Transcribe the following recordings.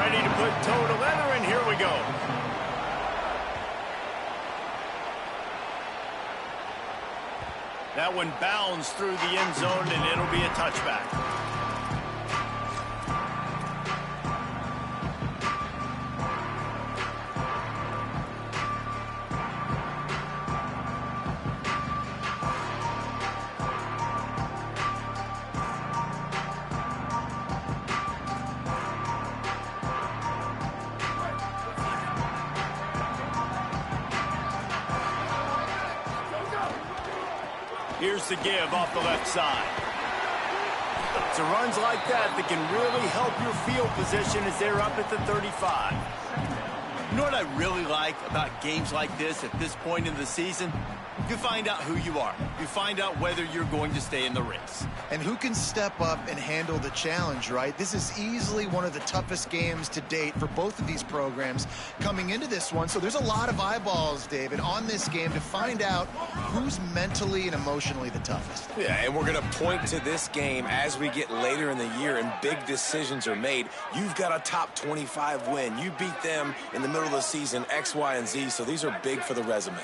ready to put toe to leather, and here we go. That one bounds through the end zone, and it'll be a touchback. Here's the give off the left side. It's a runs like that that can really help your field position as they're up at the 35. You know what I really like about games like this at this point in the season? You find out who you are. You find out whether you're going to stay in the race. And who can step up and handle the challenge, right? This is easily one of the toughest games to date for both of these programs coming into this one. So there's a lot of eyeballs, David, on this game to find out who's mentally and emotionally the toughest. Yeah, and we're going to point to this game as we get later in the year and big decisions are made. You've got a top 25 win. You beat them in the middle of the season, X, Y, and Z, so these are big for the resume.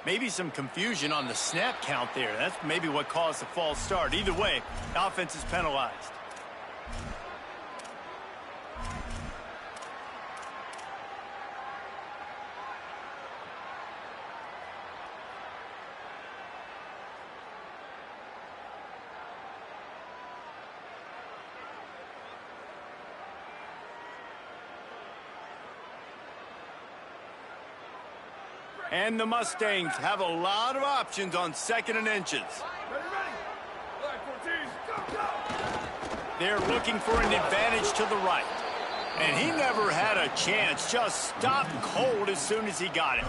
Maybe some confusion on the snap count there. That's maybe what caused the false start. Either way, the offense is penalized. And the Mustangs have a lot of options on 2nd and inches. They're looking for an advantage to the right. And he never had a chance. Just stopped cold as soon as he got it.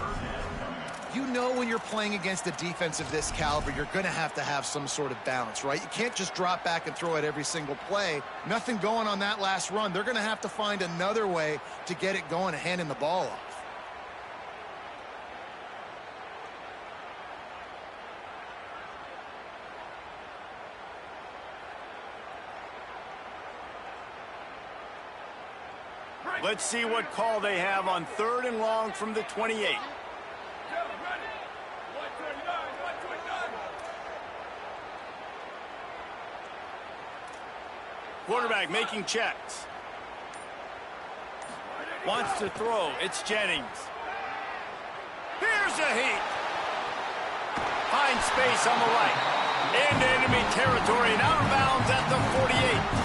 You know when you're playing against a defense of this caliber, you're going to have some sort of balance, right? You can't just drop back and throw it every single play. Nothing going on that last run. They're going to have to find another way to get it going and handing the ball off. Let's see what call they have on 3rd and long from the 28. Quarterback making checks. Wants to throw. It's Jennings. Here's a heat. Finds space on the right. Into enemy territory and out of bounds at the 48.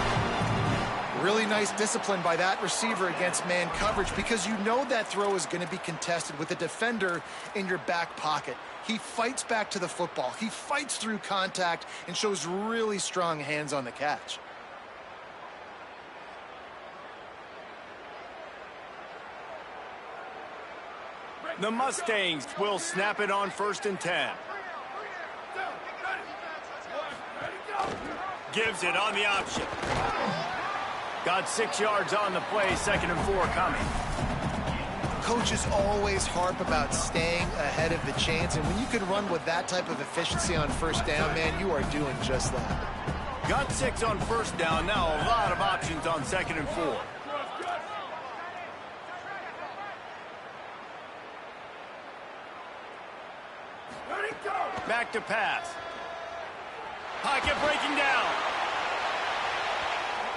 Really nice discipline by that receiver against man coverage because you know that throw is going to be contested with a defender in your back pocket. He fights back to the football. He fights through contact and shows really strong hands on the catch. The Mustangs will snap it on 1st and 10. Gives it on the option. Got 6 yards on the play, 2nd and 4 coming. Coaches always harp about staying ahead of the chains, and when you can run with that type of efficiency on 1st down, man, you are doing just that. Got 6 on 1st down, now a lot of options on 2nd and 4. Back to pass. Pocket breaking down.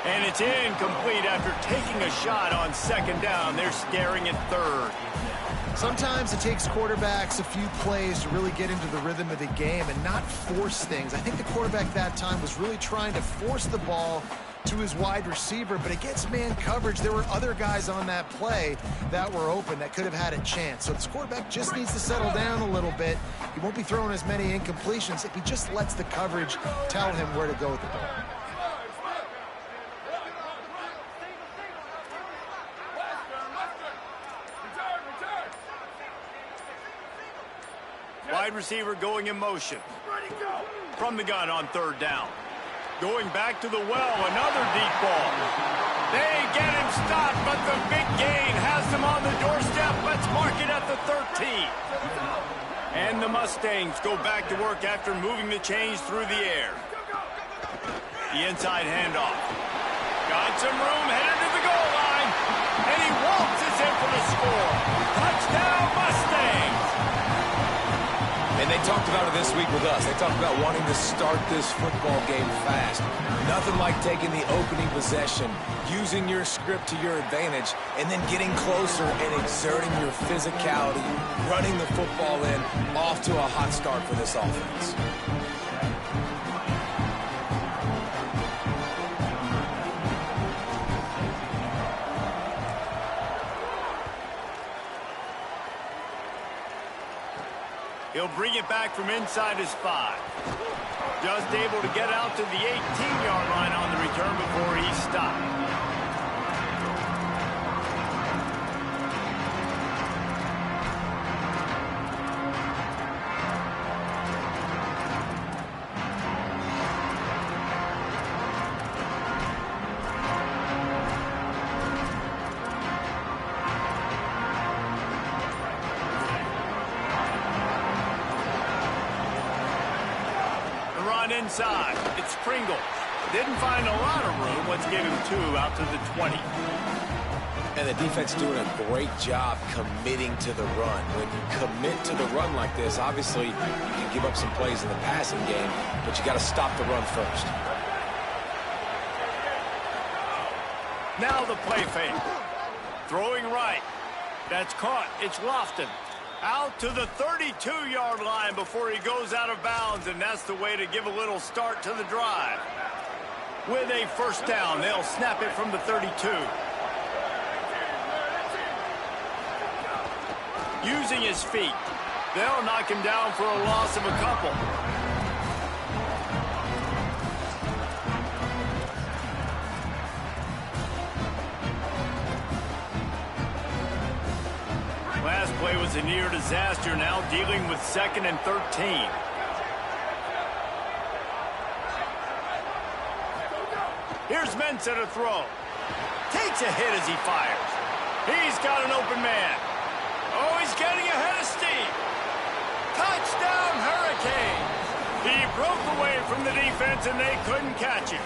And it's incomplete after taking a shot on 2nd down. They're staring at 3rd. Sometimes it takes quarterbacks a few plays to really get into the rhythm of the game and not force things. I think the quarterback that time was really trying to force the ball to his wide receiver, but against man coverage, there were other guys on that play that were open that could have had a chance. So this quarterback just needs to settle down a little bit. He won't be throwing as many incompletions if he just lets the coverage tell him where to go with the ball. Wide receiver going in motion. From the gun on 3rd down. Going back to the well, another deep ball. They get him stopped, but the big gain has them on the doorstep. Let's mark it at the 13. And the Mustangs go back to work after moving the chains through the air. The inside handoff. Got some room, headed to the goal line. And he waltzes in for the score. Touchdown, Mustangs! And they talked about it this week with us. They talked about wanting to start this football game fast. Nothing like taking the opening possession, using your script to your advantage, and then getting closer and exerting your physicality, running the football in, off to a hot start for this offense. He'll bring it back from inside his 5. Just able to get out to the 18-yard line on the return before he stopped. Inside, it's Pringle. Didn't find a lot of room. Let's give him 2 out to the 20. And the defense doing a great job committing to the run. When you commit to the run like this, obviously you can give up some plays in the passing game, but you got to stop the run first. Now the play fake. Throwing right. That's caught. It's Lofton. Out to the 32-yard line before he goes out of bounds, and that's the way to give a little start to the drive. With a first down, they'll snap it from the 32. Using his feet, they'll knock him down for a loss of a couple. Last play was a near disaster, now dealing with 2nd and 13. Here's Mensah to throw. Takes a hit as he fires. He's got an open man. Oh, he's getting ahead of steam. Touchdown, Hurricanes. He broke away from the defense, and they couldn't catch him.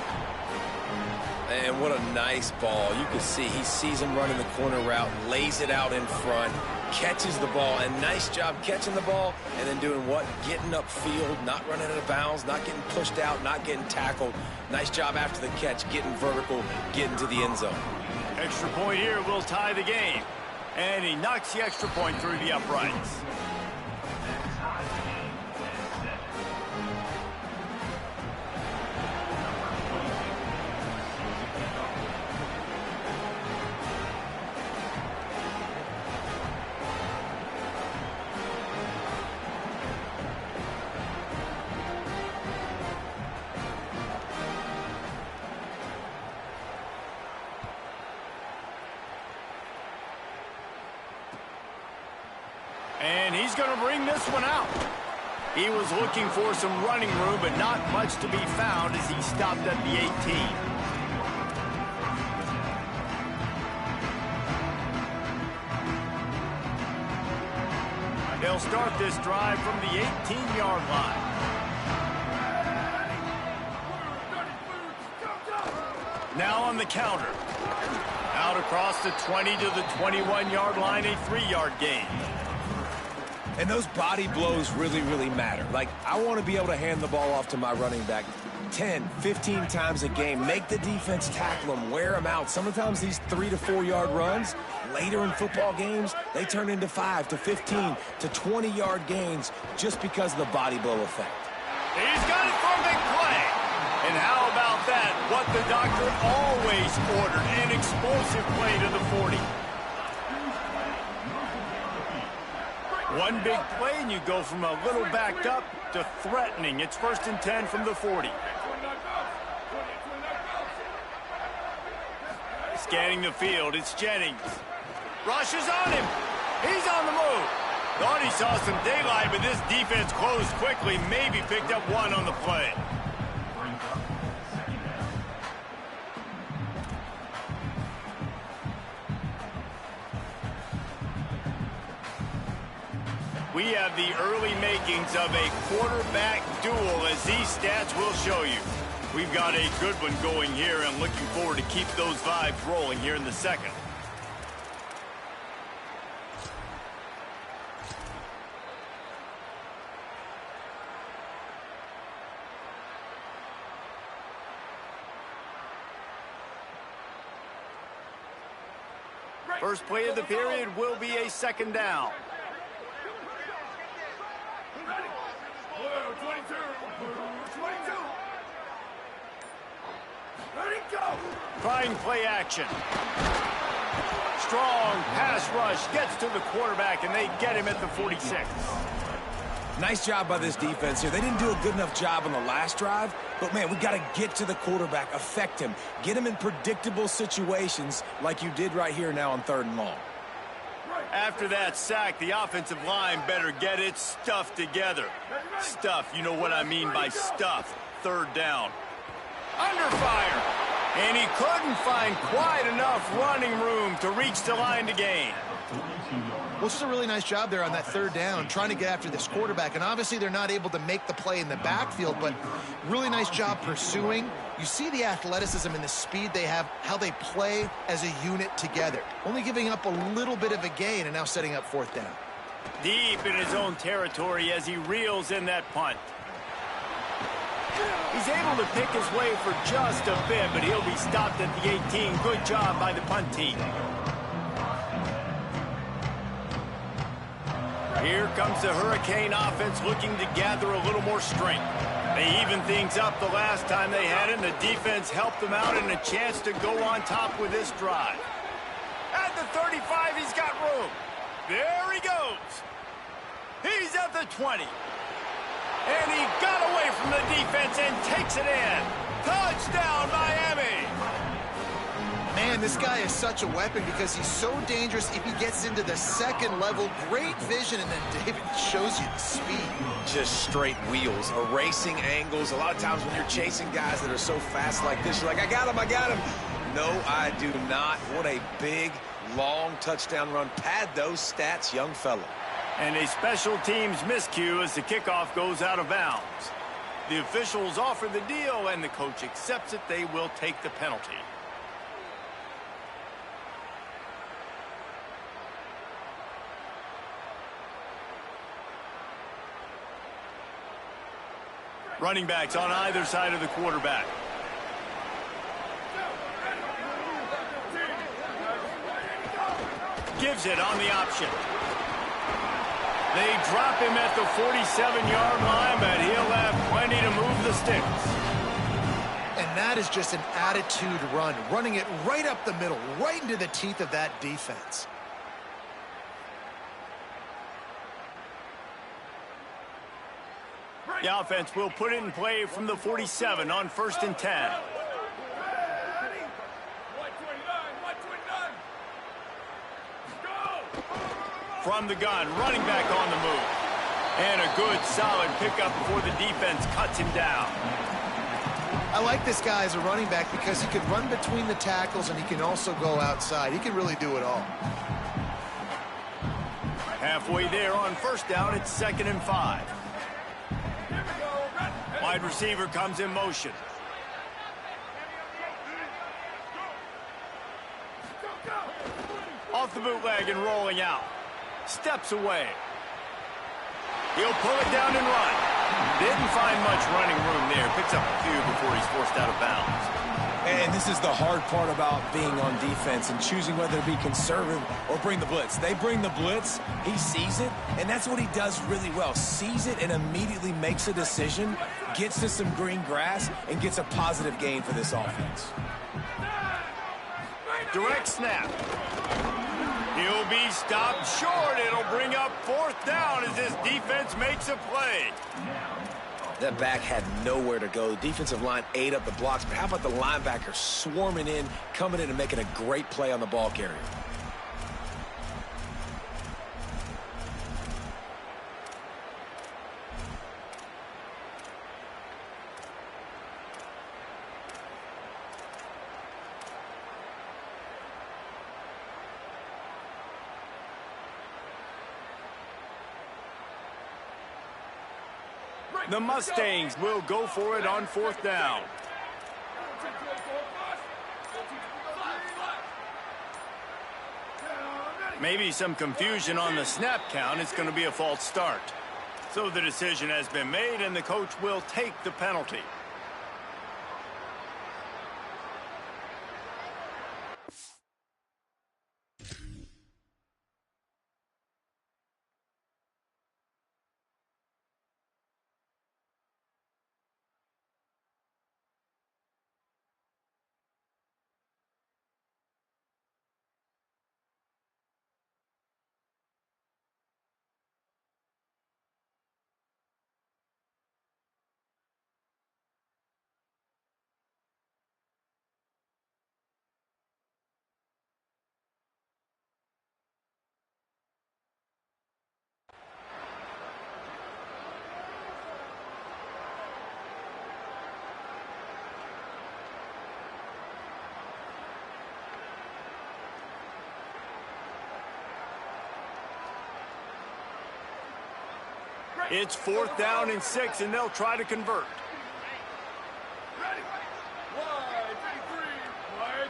And what a nice ball. You can see he sees him running the corner route, lays it out in front, catches the ball, and nice job catching the ball and then doing what? Getting upfield, not running out of bounds, not getting pushed out, not getting tackled. Nice job after the catch, getting vertical, getting to the end zone. Extra point here will tie the game. And he knocks the extra point through the uprights. And he's going to bring this one out. He was looking for some running room, but not much to be found as he stopped at the 18. They'll start this drive from the 18-yard line. Now on the counter. Out across the 20 to the 21-yard line, a 3-yard gain. And those body blows really, really matter. Like, I want to be able to hand the ball off to my running back 10, 15 times a game. Make the defense tackle them, wear them out. Sometimes these 3 to 4 yard runs, later in football games, they turn into 5 to 15 to 20-yard gains just because of the body blow effect. He's got it for a big play. And how about that? What the doctor always ordered, an explosive play to the 40. One big play, and you go from a little backed up to threatening. It's 1st and 10 from the 40. Scanning the field, it's Jennings. Rushes on him. He's on the move. Thought he saw some daylight, but this defense closed quickly. Maybe picked up one on the play. We have the early makings of a quarterback duel, as these stats will show you. We've got a good one going here, and looking forward to keep those vibes rolling here in the second. First play of the period will be a second down. Trying play action. Strong pass rush gets to the quarterback, and they get him at the 46. Nice job by this defense here. They didn't do a good enough job on the last drive, but, man, we got to get to the quarterback, affect him, get him in predictable situations like you did right here now on 3rd and long. After that sack, the offensive line better get its stuff together. Stuff, you know what I mean by stuff. 3rd down. Under fire. And he couldn't find quite enough running room to reach the line to gain. Well, this is a really nice job there on that 3rd down, trying to get after this quarterback. And obviously they're not able to make the play in the backfield, but really nice job pursuing. You see the athleticism and the speed they have, how they play as a unit together. Only giving up a little bit of a gain and now setting up 4th down. Deep in his own territory as he reels in that punt. He's able to pick his way for just a bit, but he'll be stopped at the 18. Good job by the punt team. Here comes the Hurricane offense looking to gather a little more strength. They evened things up the last time they had it, and the defense helped them out and a chance to go on top with this drive. At the 35, he's got room. There he goes. He's at the 20. And he got away from the defense and takes it in. Touchdown, Miami. Man, this guy is such a weapon because he's so dangerous if he gets into the 2nd level. Great vision, and then David shows you the speed. Just straight wheels, erasing angles. A lot of times when you're chasing guys that are so fast like this, you're like, I got him, I got him. No, I do not. What a big, long touchdown run. Pad those stats, young fella. And a special teams miscue as the kickoff goes out of bounds. The officials offer the deal, and the coach accepts it. They will take the penalty. Running backs on either side of the quarterback. Gives it on the option. They drop him at the 47-yard line, but he'll have plenty to move the sticks. And that is just an attitude run, running it right up the middle, right into the teeth of that defense. The offense will put it in play from the 47 on 1st and 10. From the gun, running back on the move. And a good, solid pickup before the defense cuts him down. I like this guy as a running back because he can run between the tackles and he can also go outside. He can really do it all. Halfway there on 1st down, it's 2nd and 5. Wide receiver comes in motion. Off the bootleg and rolling out. Steps away. He'll pull it down and run. Didn't find much running room there. Picks up a few before he's forced out of bounds. And this is the hard part about being on defense and choosing whether to be conservative or bring the blitz. They bring the blitz, he sees it, and that's what he does really well. Sees it and immediately makes a decision, gets to some green grass, and gets a positive gain for this offense. Direct snap. He'll be stopped short. It'll bring up 4th down as this defense makes a play. That back had nowhere to go. The defensive line ate up the blocks, but how about the linebacker swarming in, coming in and making a great play on the ball carrier? The Mustangs will go for it on 4th down. Maybe some confusion on the snap count. It's going to be a false start. So the decision has been made, and the coach will take the penalty. It's 4th down and 6, and they'll try to convert. Ready. Wide 33. Wide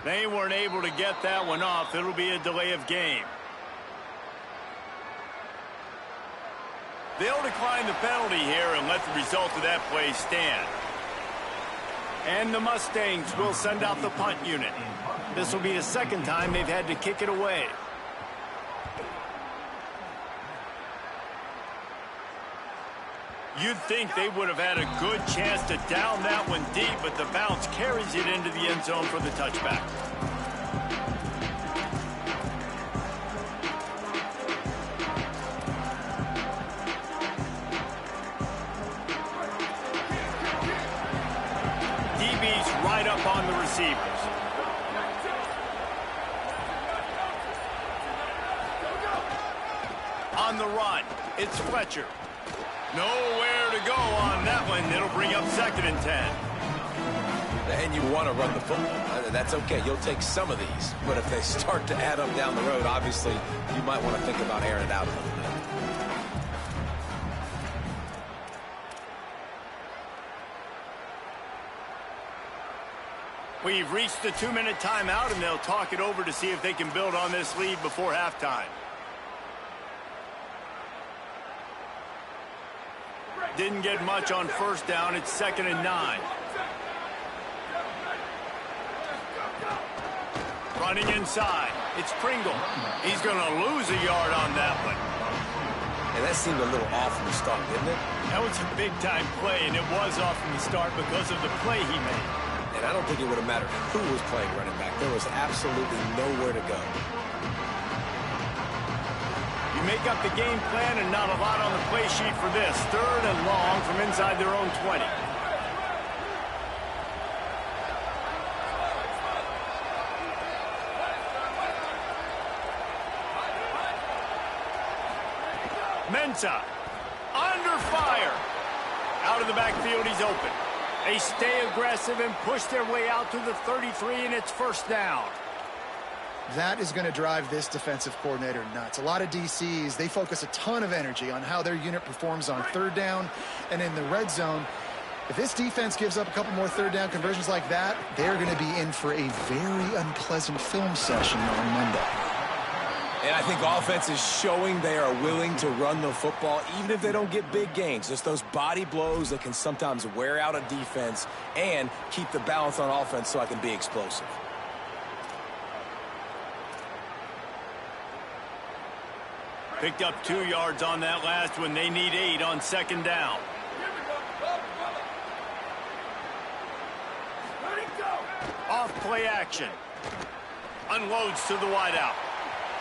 33. They weren't able to get that one off. It'll be a delay of game. They'll decline the penalty here and let the result of that play stand. And the Mustangs will send out the punt unit. This will be the second time they've had to kick it away. You'd think they would have had a good chance to down that one deep, but the bounce carries it into the end zone for the touchback. Right up on the receivers. On the run, it's Fletcher. Nowhere to go on that one. It'll bring up 2nd and 10. And you want to run the football. That's okay. You'll take some of these. But if they start to add up down the road, obviously, you might want to think about airing it out a little bit. We've reached the 2-minute timeout, and they'll talk it over to see if they can build on this lead before halftime. Didn't get much on 1st down. It's 2nd and 9. Running inside. It's Pringle. He's going to lose a yard on that one. And that seemed a little off from the start, didn't it? That was a big-time play, and it was off from the start because of the play he made. And I don't think it would have mattered who was playing running back. There was absolutely nowhere to go. You make up the game plan and not a lot on the play sheet for this. 3rd and long from inside their own 20. Mensah under fire. Out of the backfield, he's open. They stay aggressive and push their way out to the 33, and it's 1st down. That is going to drive this defensive coordinator nuts. A lot of DCs, they focus a ton of energy on how their unit performs on 3rd down and in the red zone. If this defense gives up a couple more 3rd down conversions like that, they're going to be in for a very unpleasant film session on Monday. And I think offense is showing they are willing to run the football, even if they don't get big gains. Just those body blows that can sometimes wear out a defense and keep the balance on offense so I can be explosive. Picked up 2 yards on that last one. They need 8 on 2nd down. Off play action. Unloads to the wideout.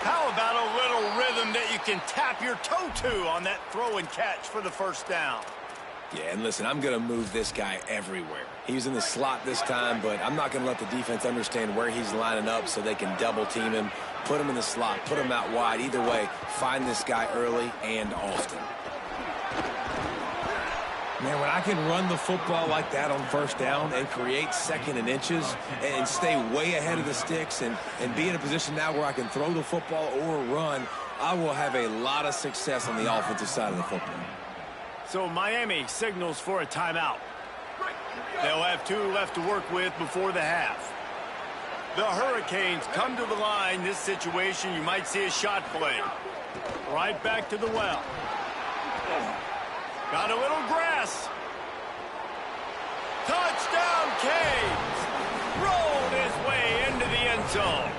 How about a little rhythm that you can tap your toe to on that throw and catch for the 1st down? Yeah, and listen, I'm going to move this guy everywhere. He's in the slot this time, but I'm not going to let the defense understand where he's lining up so they can double team him, put him in the slot, put him out wide. Either way, find this guy early and often. Man, when I can run the football like that on 1st down and create 2nd and inches and stay way ahead of the sticks and be in a position now where I can throw the football or run, I will have a lot of success on the offensive side of the football. So Miami signals for a timeout. They'll have 2 left to work with before the half. The Hurricanes come to the line. This situation, you might see a shot play. Right back to the well. Got a little grass. Touchdown, Canes! Rolled his way into the end zone.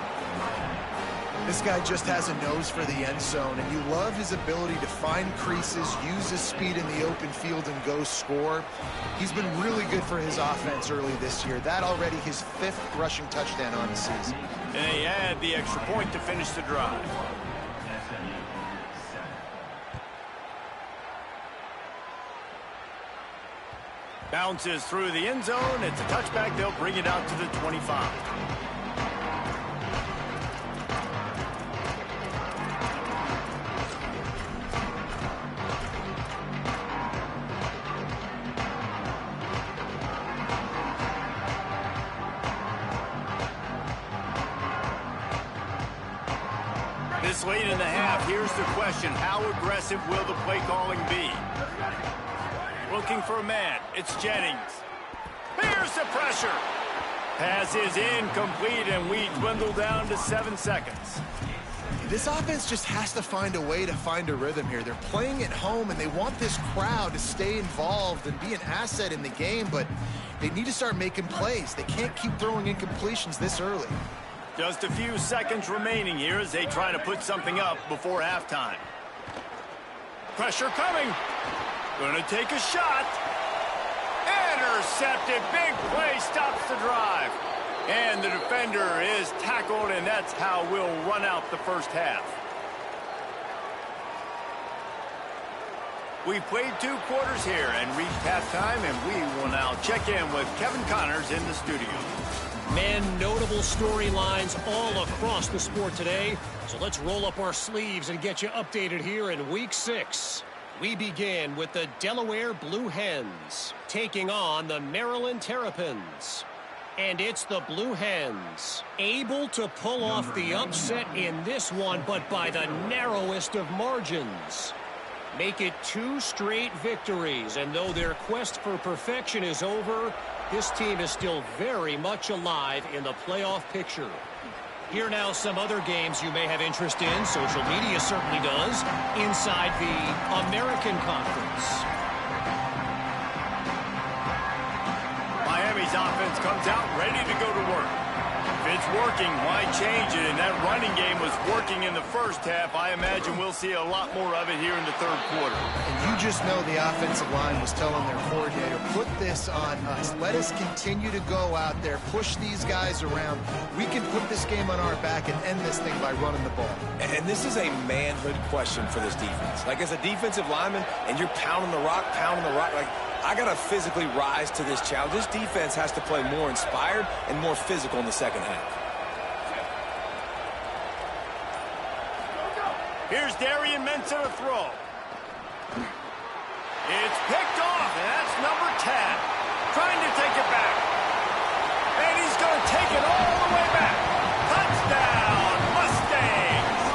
This guy just has a nose for the end zone, and you love his ability to find creases, use his speed in the open field, and go score. He's been really good for his offense early this year. That already his 5th rushing touchdown on the season. And he had the extra point to finish the drive. Bounces through the end zone. It's a touchback. They'll bring it out to the 25. This late in the half, here's the question. How aggressive will the play calling be? Looking for a man. It's Jennings. Here's the pressure. Pass is incomplete, and we dwindle down to 7 seconds. This offense just has to find a way to find a rhythm here. They're playing at home, and they want this crowd to stay involved and be an asset in the game, but they need to start making plays. They can't keep throwing incompletions this early. Just a few seconds remaining here as they try to put something up before halftime. Pressure coming. Going to take a shot. Intercepted. Big play stops the drive. And the defender is tackled, and that's how we'll run out the first half. We've played 2 quarters here and reached halftime, and we will now check in with Kevin Connors in the studio. Man, notable storylines all across the sport today. So let's roll up our sleeves and get you updated here in Week 6. We begin with the Delaware Blue Hens taking on the Maryland Terrapins. And it's the Blue Hens able to pull off the upset in this one, but by the narrowest of margins. Make it 2 straight victories, and though their quest for perfection is over, this team is still very much alive in the playoff picture. Here now some other games you may have interest in. Social media certainly does. Inside the American Conference. Miami's offense comes out ready to go to work. If it's working, why change it? And that running game was working in the first half. I imagine we'll see a lot more of it here in the 3rd quarter. And you just know the offensive line was telling their coordinator, put this on us. Let us continue to go out there, push these guys around. We can put this game on our back and end this thing by running the ball. And this is a manhood question for this defense. Like, as a defensive lineman, and you're pounding the rock, like, I got to physically rise to this challenge. This defense has to play more inspired and more physical in the second half. Here's Darian Mensah to throw. It's picked off, and that's number 10. Trying to take it back. And he's going to take it all the way back. Touchdown, Mustangs!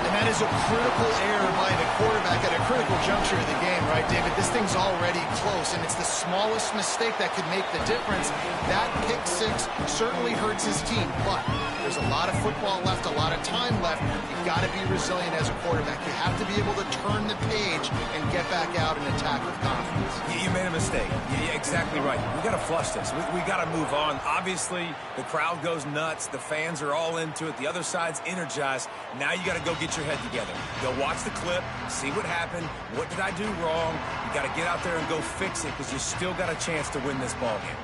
And that is a critical error by the quarterback at a critical juncture of the game, right, David? This thing's already close, and it's the smallest mistake that could make the difference. That pick 6 certainly hurts his team, but there's a lot of football left, a lot of time left. You've got to be resilient as a quarterback. You have to be able to turn the page and get back out and attack with confidence. You made a mistake. Yeah, exactly right. We got to flush this. We got to move on. Obviously, the crowd goes nuts. The fans are all into it. The other side's energized. Now you got to go get your head together. Go watch the clip, see what happened. What did I do wrong? You got to get out there and go fix it, because you still got a chance to win this ball game.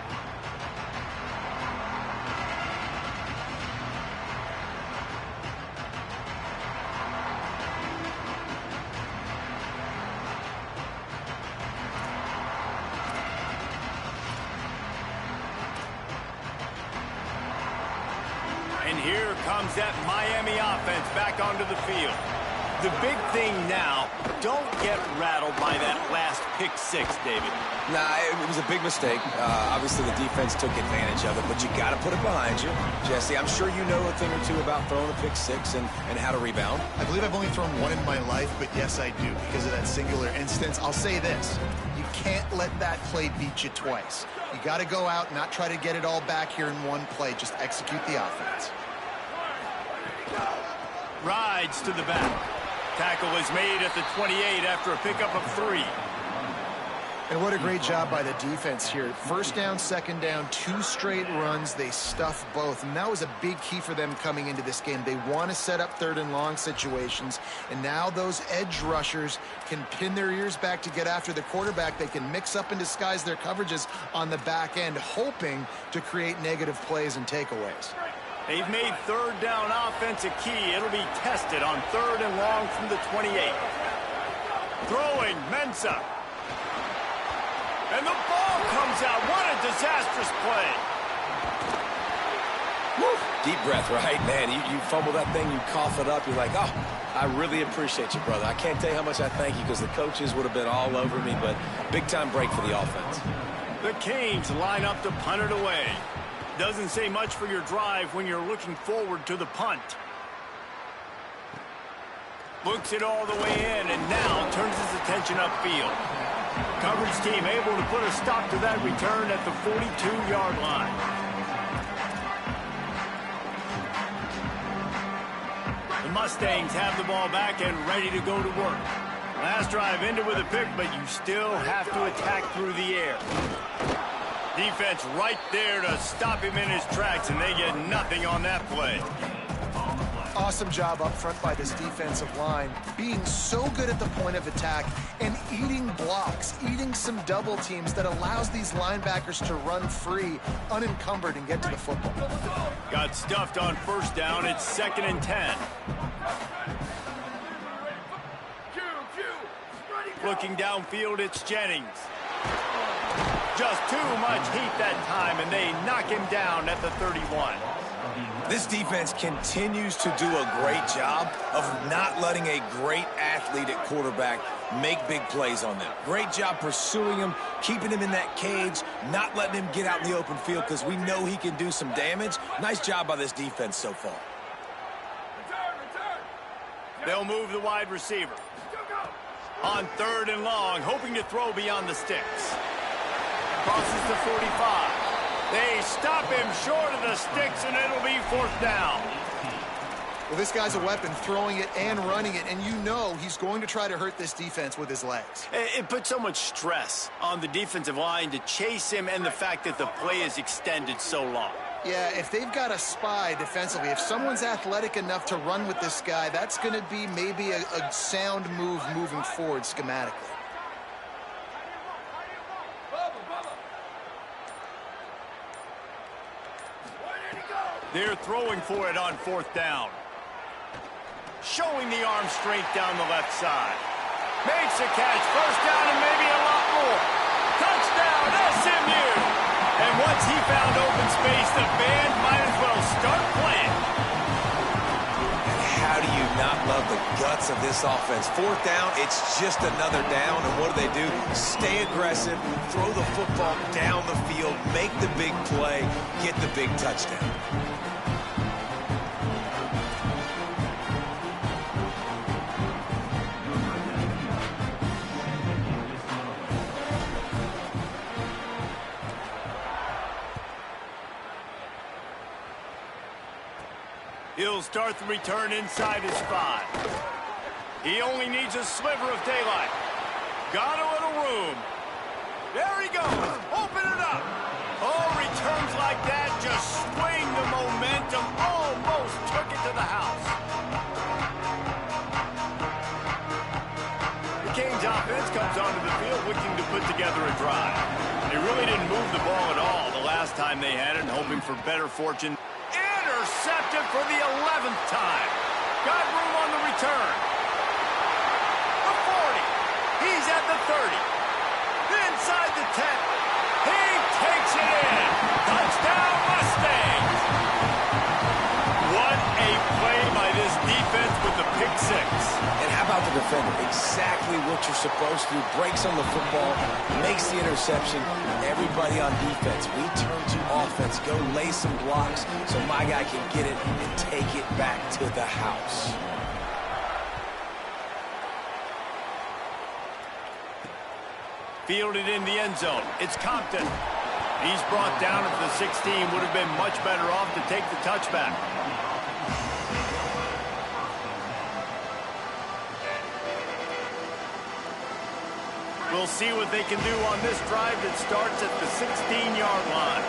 And here comes that Miami offense back onto the field. The big thing now, don't get rattled by that last pick six, David. Nah, it was a big mistake. Obviously, the defense took advantage of it, but you got to put it behind you. Jesse, I'm sure you know a thing or two about throwing a pick six and how to rebound. I believe I've only thrown one in my life, but yes, I do. Because of that singular instance, I'll say this. You can't let that play beat you twice. You got to go out and not try to get it all back here in one play. Just execute the offense. Rides to the back. Tackle is made at the 28 after a pickup of 3. And what a great job by the defense here. First down, second down, 2 straight runs. They stuff both. And that was a big key for them coming into this game. They want to set up third and long situations. And now those edge rushers can pin their ears back to get after the quarterback. They can mix up and disguise their coverages on the back end, hoping to create negative plays and takeaways. They've made third down offense a key. It'll be tested on third and long from the 28. Throwing, Mensah. And the ball comes out. What a disastrous play. Woo. Deep breath, right? Man, you fumble that thing, you cough it up. You're like, oh, I really appreciate you, brother. I can't tell you how much I thank you because the coaches would have been all over me, but big-time break for the offense. The Canes line up to punt it away. Doesn't say much for your drive when you're looking forward to the punt. Looks it all the way in and now turns his attention upfield. Coverage team able to put a stop to that return at the 42-yard line. The Mustangs have the ball back and ready to go to work. Last drive ended with a pick, but you still have to attack through the air. Defense right there to stop him in his tracks, and they get nothing on that play. Awesome job up front by this defensive line, being so good at the point of attack and eating blocks, eating some double teams that allows these linebackers to run free, unencumbered, and get to the football. Got stuffed on first down. It's 2nd and 10. Looking downfield, it's Jennings. Just too much heat that time, and they knock him down at the 31. This defense continues to do a great job of not letting a great athlete at quarterback make big plays on them. Great job pursuing him, keeping him in that cage, not letting him get out in the open field because we know he can do some damage. Nice job by this defense so far. They'll move the wide receiver. On 3rd and long, hoping to throw beyond the sticks. Crosses the 45. They stop him short of the sticks, and it'll be 4th down. Well, this guy's a weapon, throwing it and running it, and you know he's going to try to hurt this defense with his legs. It puts so much stress on the defensive line to chase him and the fact that the play is extended so long. Yeah, if they've got a spy defensively, if someone's athletic enough to run with this guy, that's going to be maybe a sound move moving forward schematically. They're throwing for it on 4th down. Showing the arm strength down the left side. Makes a catch. First down and maybe a lot more. Touchdown, SMU! And once he found open space, the band might as well start playing. And how do you not love the guts of this offense? 4th down, it's just another down. And what do? Stay aggressive, throw the football down the field, make the big play, get the big touchdown. He'll start the return inside his 5. He only needs a sliver of daylight. Got a little room. There he goes. Open it up. Oh, returns like that just swing the momentum. Almost took it to the house. The Canes offense comes onto the field looking to put together a drive. They really didn't move the ball at all the last time they had it, hoping for better fortune. Intercepted for the 11th time. Got room on the return. The 40. He's at the 30. Inside the 10. He takes it in. Touchdown, Mustangs. What a play by this defense with the pick six. And exactly what you're supposed to do. Breaks on the football, makes the interception. Everybody on defense, we turn to offense. Go lay some blocks so my guy can get it and take it back to the house. Fielded in the end zone. It's Compton. He's brought down at the 16. Would have been much better off to take the touchback. We'll see what they can do on this drive that starts at the 16-yard line.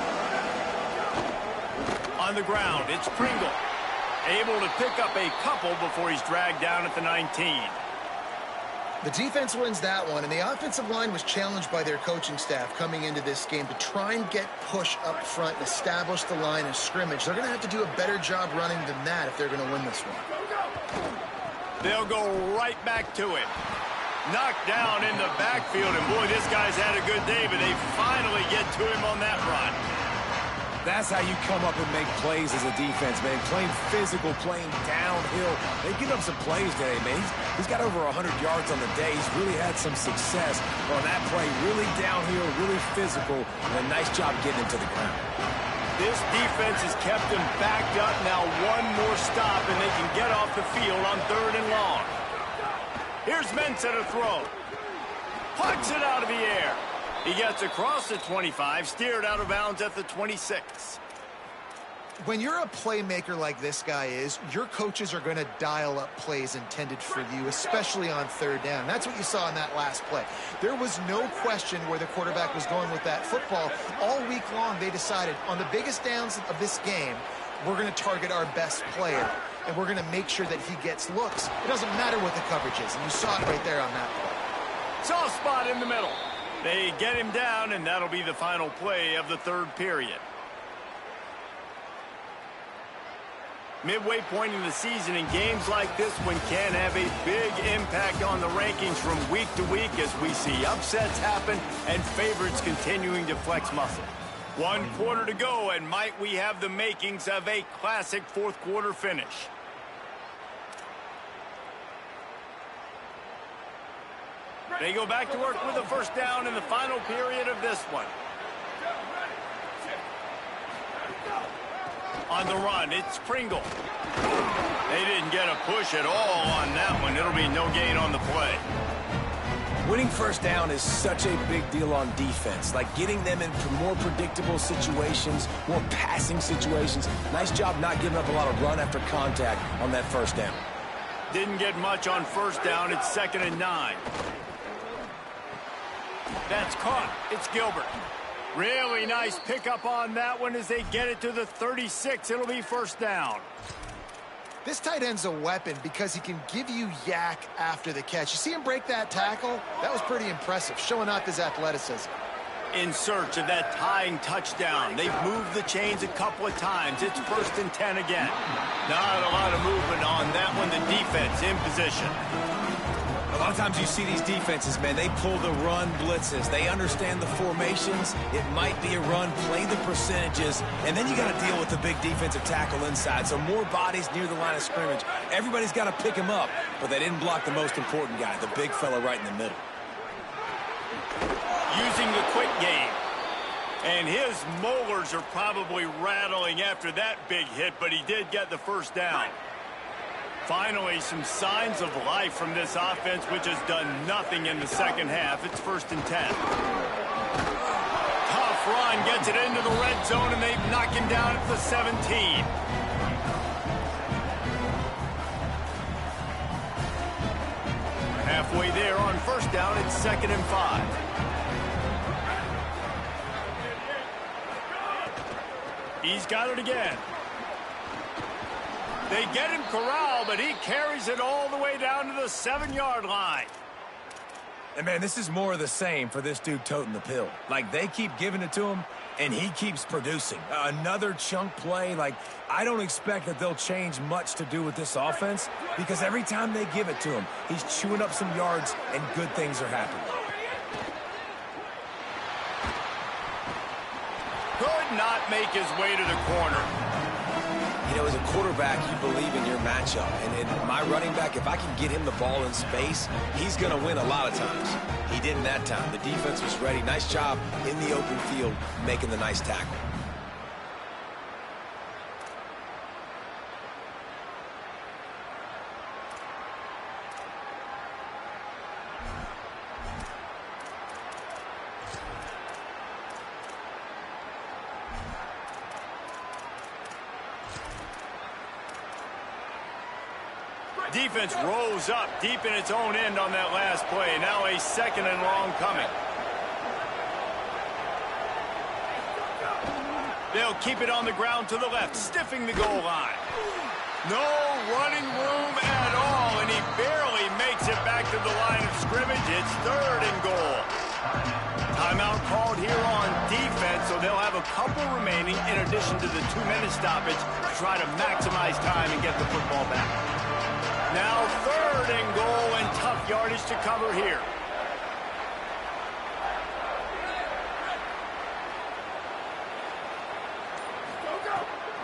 On the ground, it's Pringle. Able to pick up a couple before he's dragged down at the 19. The defense wins that one, and the offensive line was challenged by their coaching staff coming into this game to try and get push up front and establish the line of scrimmage. They're going to have to do a better job running than that if they're going to win this one. They'll go right back to it. Knocked down in the backfield, and boy, this guy's had a good day, but they finally get to him on that run. That's how you come up and make plays as a defense, man. Playing physical, playing downhill. They give up some plays today, man. He's got over 100 yards on the day. He's really had some success on that play. Really downhill, really physical, and a nice job getting him to the ground. This defense has kept them backed up. Now one more stop, and they can get off the field on 3rd and long. Here's Mensah to throw. Pucks it out of the air. He gets across the 25, steered out of bounds at the 26. When you're a playmaker like this guy is, your coaches are going to dial up plays intended for you, especially on 3rd down. That's what you saw in that last play. There was no question where the quarterback was going with that football. All week long, they decided on the biggest downs of this game, we're going to target our best player, and we're going to make sure that he gets looks. It doesn't matter what the coverage is, and you saw it right there on that play. Soft spot in the middle. They get him down, and that'll be the final play of the 3rd period. Midway point in the season, and games like this one can have a big impact on the rankings from week to week as we see upsets happen and favorites continuing to flex muscle. 1 quarter to go, and might we have the makings of a classic 4th quarter finish. They go back to work with a 1st down in the final period of this one. On the run, it's Pringle. They didn't get a push at all on that one. It'll be no gain on the play. Winning 1st down is such a big deal on defense. Like getting them into more predictable situations, more passing situations. Nice job not giving up a lot of run after contact on that 1st down. Didn't get much on 1st down. It's 2nd and 9. That's caught. It's Gilbert. Really nice pickup on that one as they get it to the 36. It'll be 1st down. This tight end's a weapon because he can give you yak after the catch. You see him break that tackle? That was pretty impressive, showing off his athleticism. In search of that tying touchdown. They've moved the chains a couple of times. It's 1st and 10 again. Not a lot of movement on that one. The defense in position. A lot of times you see these defenses, man, they pull the run blitzes. They understand the formations. It might be a run, play the percentages, and then you got to deal with the big defensive tackle inside. So more bodies near the line of scrimmage. Everybody's got to pick him up, but they didn't block the most important guy, the big fella right in the middle. Using the quick game. And his molars are probably rattling after that big hit, but he did get the 1st down. Finally, some signs of life from this offense, which has done nothing in the 2nd half. It's 1st and 10. Tough run, gets it into the red zone, and they've knocked him down at the 17. Halfway there on 1st down, it's 2nd and 5. He's got it again. They get him corralled, but he carries it all the way down to the 7-yard line. And, man, this is more of the same for this dude toting the pill. Like, they keep giving it to him, and he keeps producing. Another chunk play. Like, I don't expect that they'll change much to do with this offense because every time they give it to him, he's chewing up some yards, and good things are happening. Could not make his way to the corner. You know, as a quarterback, you believe in your matchup. And my running back, if I can get him the ball in space, he's going to win a lot of times. He didn't that time. The defense was ready. Nice job in the open field making the nice tackle. Defense rose up deep in its own end on that last play. Now a second and long coming. They'll keep it on the ground to the left, stiffing the goal line. No running room at all, and he barely makes it back to the line of scrimmage. It's third and goal. Timeout called here on defense, so they'll have a couple remaining in addition to the 2-minute stoppage to try to maximize time and get the football back. Now third and goal and tough yardage to cover here.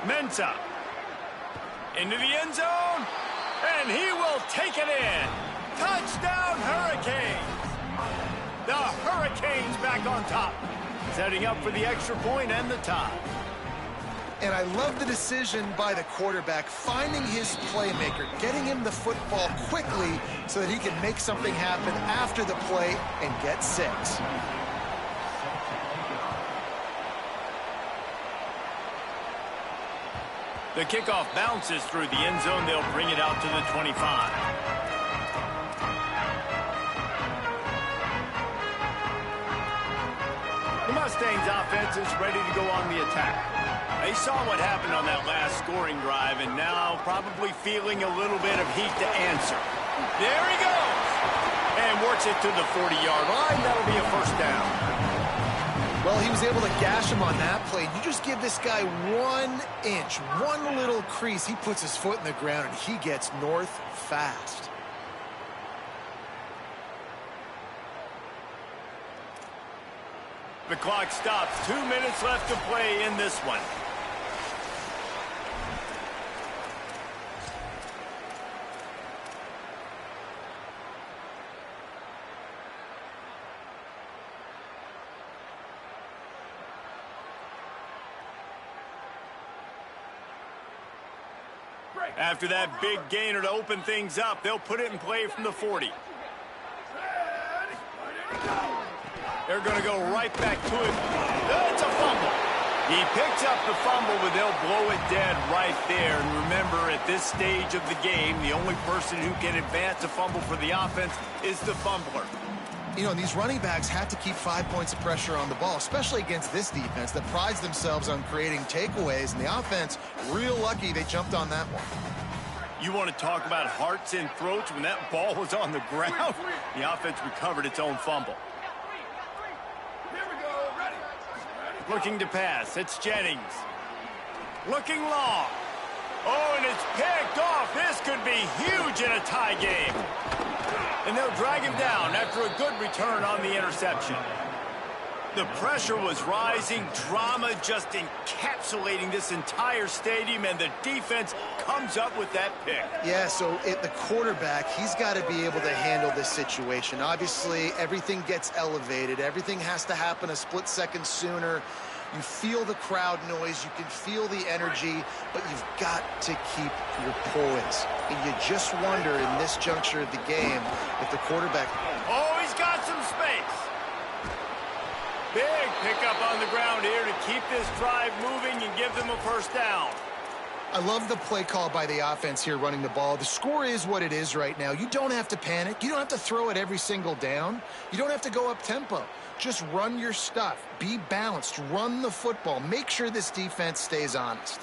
Mensah into the end zone, and he will take it in. Touchdown Hurricanes. The Hurricanes back on top, setting up for the extra point and the tie. And I love the decision by the quarterback, finding his playmaker, getting him the football quickly so that he can make something happen after the play and get 6. The kickoff bounces through the end zone. They'll bring it out to the 25. The Mustangs offense is ready to go on the attack. They saw what happened on that last scoring drive, and now probably feeling a little bit of heat to answer. There he goes! And works it to the 40-yard line. That'll be a first down. Well, he was able to gash him on that play. You just give this guy 1 inch, one little crease. He puts his foot in the ground, and he gets north fast. The clock stops. 2 minutes left to play in this one. After that big gainer to open things up, they'll put it in play from the 40. They're going to go right back to him. It's a fumble. He picks up the fumble, but they'll blow it dead right there. And remember, at this stage of the game, the only person who can advance a fumble for the offense is the fumbler. You know, these running backs have to keep 5 points of pressure on the ball, especially against this defense that prides themselves on creating takeaways. And the offense, real lucky they jumped on that one. You want to talk about hearts and throats when that ball was on the ground? The offense recovered its own fumble. Looking to pass. It's Jennings. Looking long. Oh, and it's picked off. This could be huge in a tie game. And they'll drag him down after a good return on the interception. The pressure was rising. Drama just encapsulating this entire stadium, and the defense comes up with that pick. Yeah, so the quarterback, he's got to be able to handle this situation. Obviously, everything gets elevated. Everything has to happen a split second sooner. You feel the crowd noise. You can feel the energy, but you've got to keep your poise. And you just wonder in this juncture of the game if the quarterback... Oh, he's got some space. Big pickup on the ground here to keep this drive moving and give them a first down. I love the play call by the offense here running the ball. The score is what it is right now. You don't have to panic. You don't have to throw it every single down. You don't have to go up tempo. Just run your stuff. Be balanced. Run the football. Make sure this defense stays honest.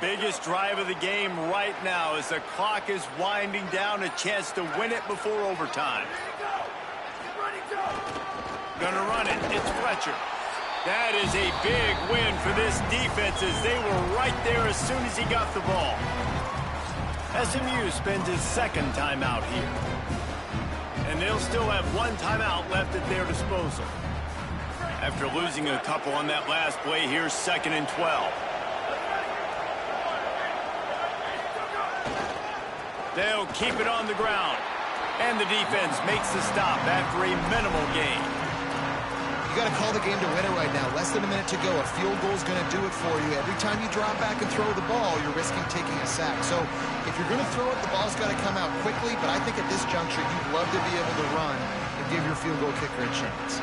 Biggest drive of the game right now as the clock is winding down. A chance to win it before overtime. Gonna run it. It's Fletcher. That is a big win for this defense as they were right there as soon as he got the ball. SMU spends his second timeout here. And they'll still have one timeout left at their disposal. After losing a couple on that last play, here's 2nd and 12. They'll keep it on the ground. And the defense makes the stop after a minimal gain. You got to call the game to win it right now. Less than a minute to go. A field goal is going to do it for you. Every time you drop back and throw the ball, you're risking taking a sack. So if you're going to throw it, the ball's got to come out quickly. But I think at this juncture, you'd love to be able to run and give your field goal kicker a chance.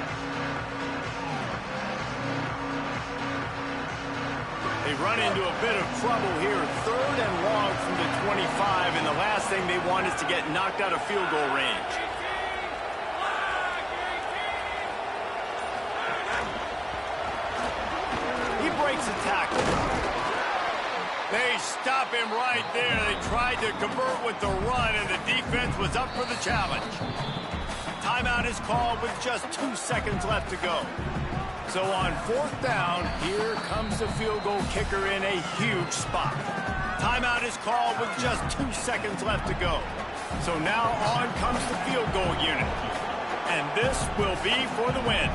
They run into a bit of trouble here. 3rd and long from the 25. And the last thing they want is to get knocked out of field goal range. Breaks a tackle. They stop him right there. They tried to convert with the run, and the defense was up for the challenge. Timeout is called with just 2 seconds left to go. So on 4th down, here comes the field goal kicker in a huge spot. Timeout is called with just 2 seconds left to go. So now on comes the field goal unit. And this will be for the win.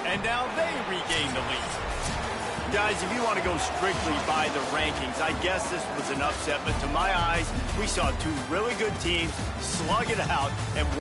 And now they regain the lead. Guys, if you want to go strictly by the rankings, I guess this was an upset. But to my eyes, we saw 2 really good teams slug it out and